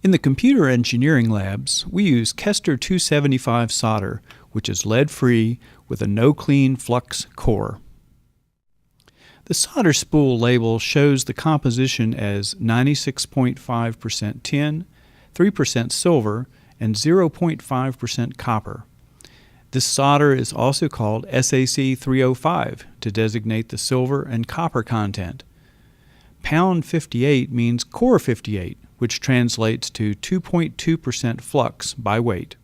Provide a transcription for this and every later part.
In the computer engineering labs, we use Kester 275 solder, which is lead-free with a no-clean flux core. The solder spool label shows the composition as 96.5% tin, 3% silver, and 0.5% copper. This solder is also called SAC 305 to designate the silver and copper content. Pound 58 means core 58, which translates to 2.2% flux by weight.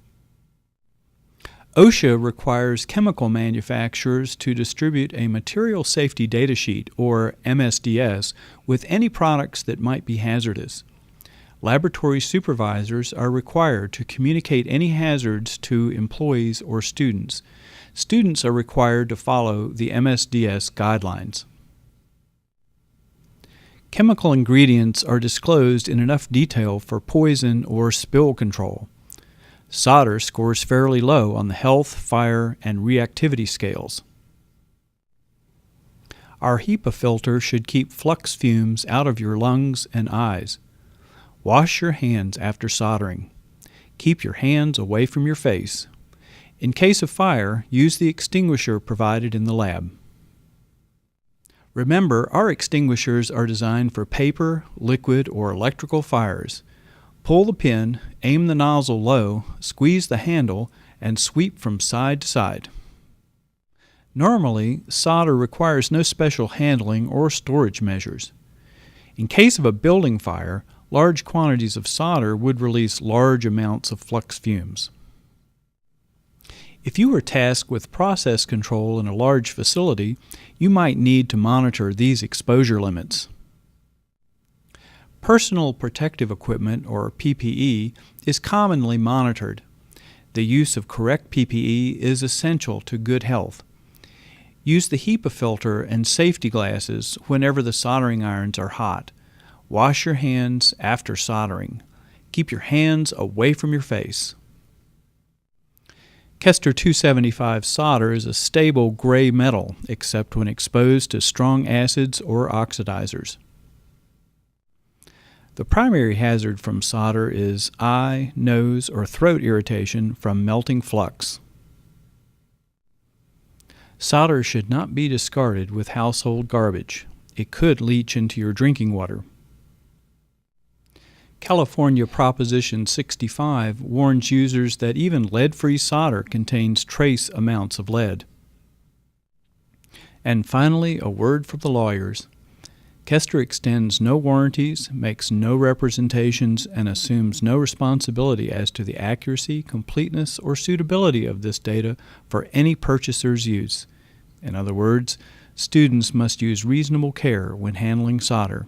OSHA requires chemical manufacturers to distribute a Material Safety Data Sheet, or MSDS, with any products that might be hazardous. Laboratory supervisors are required to communicate any hazards to employees or students. Students are required to follow the MSDS guidelines. Chemical ingredients are disclosed in enough detail for poison or spill control. Solder scores fairly low on the health, fire, and reactivity scales. Our HEPA filter should keep flux fumes out of your lungs and eyes. Wash your hands after soldering. Keep your hands away from your face. In case of fire, use the extinguisher provided in the lab. Remember, our extinguishers are designed for paper, liquid, or electrical fires. Pull the pin, aim the nozzle low, squeeze the handle, and sweep from side to side. Normally, solder requires no special handling or storage measures. In case of a building fire, large quantities of solder would release large amounts of flux fumes. If you were tasked with process control in a large facility, you might need to monitor these exposure limits. Personal protective equipment, or PPE, is commonly monitored. The use of correct PPE is essential to good health. Use the HEPA filter and safety glasses whenever the soldering irons are hot. Wash your hands after soldering. Keep your hands away from your face. Kester 275 solder is a stable gray metal, except when exposed to strong acids or oxidizers. The primary hazard from solder is eye, nose, or throat irritation from melting flux. Solder should not be discarded with household garbage. It could leach into your drinking water. California Proposition 65 warns users that even lead-free solder contains trace amounts of lead. And finally, a word from the lawyers. Kester extends no warranties, makes no representations, and assumes no responsibility as to the accuracy, completeness, or suitability of this data for any purchaser's use. In other words, students must use reasonable care when handling solder.